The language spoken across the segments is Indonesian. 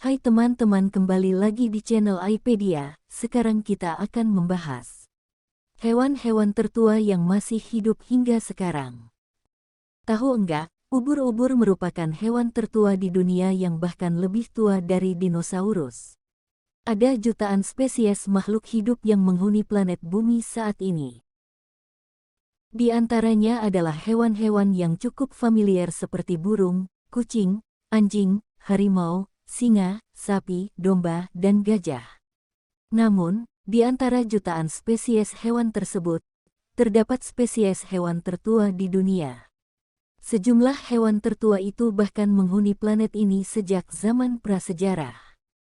Hai teman-teman, kembali lagi di channel iPedia. Sekarang kita akan membahas hewan-hewan tertua yang masih hidup hingga sekarang. Tahu enggak, ubur-ubur merupakan hewan tertua di dunia yang bahkan lebih tua dari dinosaurus. Ada jutaan spesies makhluk hidup yang menghuni planet bumi saat ini. Di antaranya adalah hewan-hewan yang cukup familiar seperti burung, kucing, anjing, harimau, singa, sapi, domba, dan gajah. Namun, di antara jutaan spesies hewan tersebut, terdapat spesies hewan tertua di dunia. Sejumlah hewan tertua itu bahkan menghuni planet ini sejak zaman prasejarah.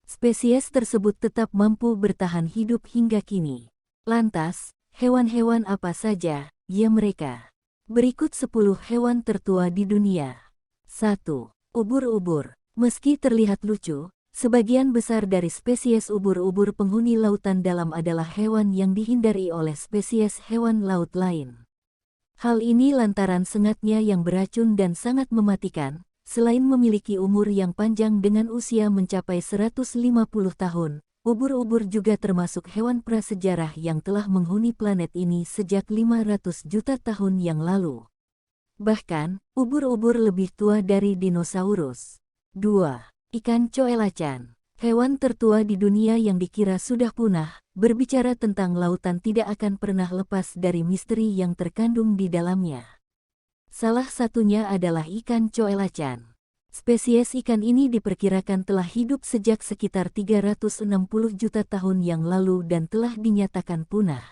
Spesies tersebut tetap mampu bertahan hidup hingga kini. Lantas, hewan-hewan apa saja, ya mereka? Berikut 10 hewan tertua di dunia. 1. Ubur-ubur. Meski terlihat lucu, sebagian besar dari spesies ubur-ubur penghuni lautan dalam adalah hewan yang dihindari oleh spesies hewan laut lain. Hal ini lantaran sengatnya yang beracun dan sangat mematikan. Selain memiliki umur yang panjang dengan usia mencapai 150 tahun, ubur-ubur juga termasuk hewan prasejarah yang telah menghuni planet ini sejak 500 juta tahun yang lalu. Bahkan, ubur-ubur lebih tua dari dinosaurus. 2. Ikan coelacan. Hewan tertua di dunia yang dikira sudah punah. Berbicara tentang lautan tidak akan pernah lepas dari misteri yang terkandung di dalamnya. Salah satunya adalah ikan coelacan. Spesies ikan ini diperkirakan telah hidup sejak sekitar 360 juta tahun yang lalu dan telah dinyatakan punah.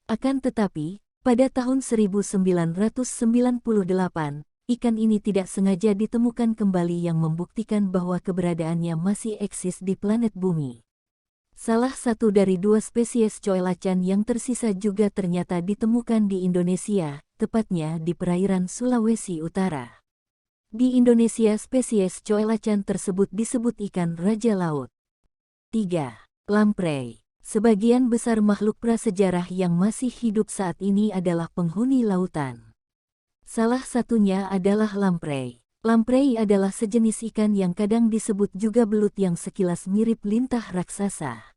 Akan tetapi, pada tahun 1998, ikan ini tidak sengaja ditemukan kembali yang membuktikan bahwa keberadaannya masih eksis di planet bumi. Salah satu dari 2 spesies coelacan yang tersisa juga ternyata ditemukan di Indonesia, tepatnya di perairan Sulawesi Utara. Di Indonesia spesies coelacan tersebut disebut ikan raja laut. 3. Lamprey. Sebagian besar makhluk prasejarah yang masih hidup saat ini adalah penghuni lautan. Salah satunya adalah lamprey. Lamprey adalah sejenis ikan yang kadang disebut juga belut yang sekilas mirip lintah raksasa.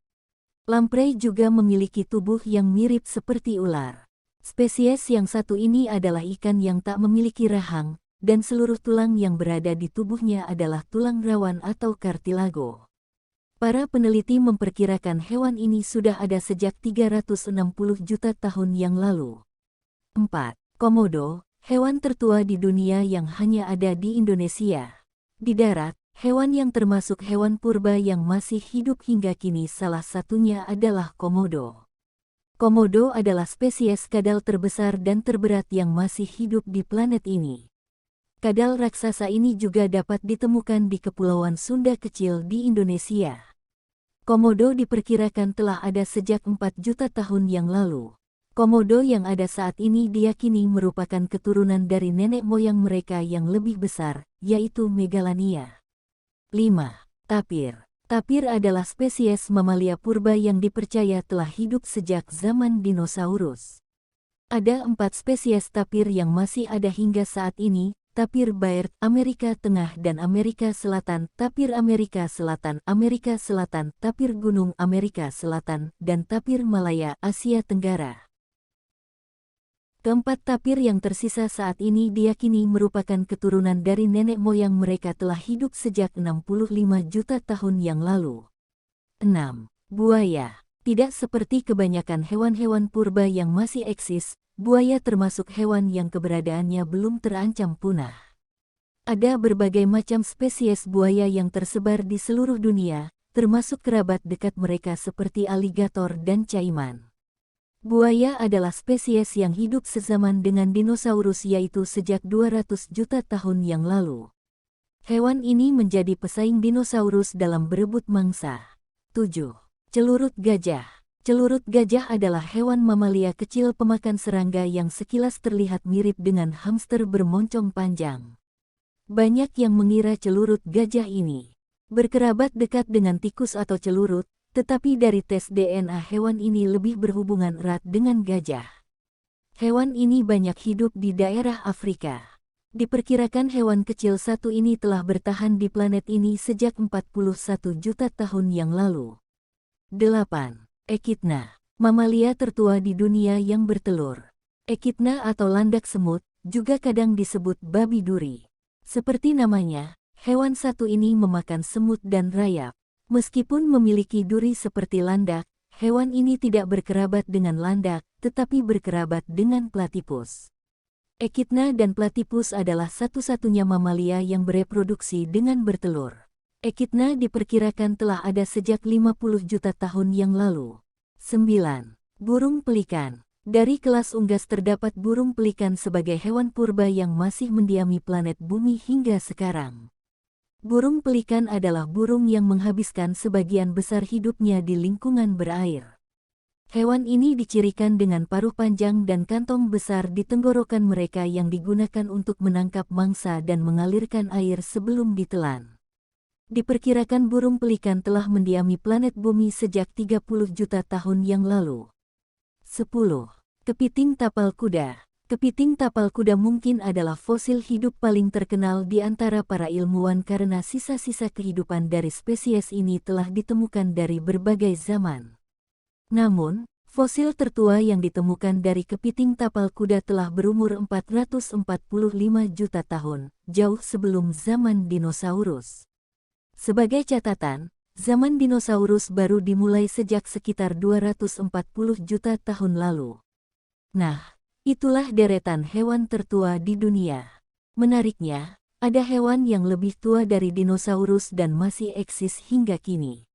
Lamprey juga memiliki tubuh yang mirip seperti ular. Spesies yang satu ini adalah ikan yang tak memiliki rahang, dan seluruh tulang yang berada di tubuhnya adalah tulang rawan atau kartilago. Para peneliti memperkirakan hewan ini sudah ada sejak 360 juta tahun yang lalu. 4. Komodo. Hewan tertua di dunia yang hanya ada di Indonesia. Di darat, hewan yang termasuk hewan purba yang masih hidup hingga kini salah satunya adalah komodo. Komodo adalah spesies kadal terbesar dan terberat yang masih hidup di planet ini. Kadal raksasa ini juga dapat ditemukan di Kepulauan Sunda kecil di Indonesia. Komodo diperkirakan telah ada sejak 4 juta tahun yang lalu. Komodo yang ada saat ini diyakini merupakan keturunan dari nenek moyang mereka yang lebih besar, yaitu Megalania. 5. Tapir. Tapir adalah spesies mamalia purba yang dipercaya telah hidup sejak zaman dinosaurus. Ada 4 spesies tapir yang masih ada hingga saat ini: tapir Baird, Amerika Tengah dan Amerika Selatan, tapir Amerika Selatan, Amerika Selatan, tapir gunung Amerika Selatan, dan tapir Malaya, Asia Tenggara. Keempat tapir yang tersisa saat ini diyakini merupakan keturunan dari nenek moyang mereka telah hidup sejak 65 juta tahun yang lalu. 6. Buaya. Tidak seperti kebanyakan hewan-hewan purba yang masih eksis, buaya termasuk hewan yang keberadaannya belum terancam punah. Ada berbagai macam spesies buaya yang tersebar di seluruh dunia, termasuk kerabat dekat mereka seperti aligator dan caiman. Buaya adalah spesies yang hidup sezaman dengan dinosaurus, yaitu sejak 200 juta tahun yang lalu. Hewan ini menjadi pesaing dinosaurus dalam berebut mangsa. 7. Celurut gajah. Celurut gajah adalah hewan mamalia kecil pemakan serangga yang sekilas terlihat mirip dengan hamster bermoncong panjang. Banyak yang mengira celurut gajah ini berkerabat dekat dengan tikus atau celurut, tetapi dari tes DNA hewan ini lebih berhubungan erat dengan gajah. Hewan ini banyak hidup di daerah Afrika. Diperkirakan hewan kecil satu ini telah bertahan di planet ini sejak 41 juta tahun yang lalu. 8. Echidna, mamalia tertua di dunia yang bertelur. Echidna atau landak semut, juga kadang disebut babi duri. Seperti namanya, hewan satu ini memakan semut dan rayap. Meskipun memiliki duri seperti landak, hewan ini tidak berkerabat dengan landak, tetapi berkerabat dengan platypus. Echidna dan platypus adalah satu-satunya mamalia yang bereproduksi dengan bertelur. Echidna diperkirakan telah ada sejak 50 juta tahun yang lalu. 9. Burung pelikan. Dari kelas unggas terdapat burung pelikan sebagai hewan purba yang masih mendiami planet bumi hingga sekarang. Burung pelikan adalah burung yang menghabiskan sebagian besar hidupnya di lingkungan berair. Hewan ini dicirikan dengan paruh panjang dan kantong besar di tenggorokan mereka yang digunakan untuk menangkap mangsa dan mengalirkan air sebelum ditelan. Diperkirakan burung pelikan telah mendiami planet bumi sejak 30 juta tahun yang lalu. 10. Kepiting tapal kuda. Kepiting tapal kuda mungkin adalah fosil hidup paling terkenal di antara para ilmuwan karena sisa-sisa kehidupan dari spesies ini telah ditemukan dari berbagai zaman. Namun, fosil tertua yang ditemukan dari kepiting tapal kuda telah berumur 445 juta tahun, jauh sebelum zaman dinosaurus. Sebagai catatan, zaman dinosaurus baru dimulai sejak sekitar 240 juta tahun lalu. Nah, itulah deretan hewan tertua di dunia. Menariknya, ada hewan yang lebih tua dari dinosaurus dan masih eksis hingga kini.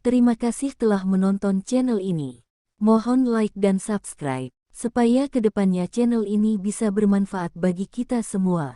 Terima kasih telah menonton channel ini. Mohon like dan subscribe, supaya kedepannya channel ini bisa bermanfaat bagi kita semua.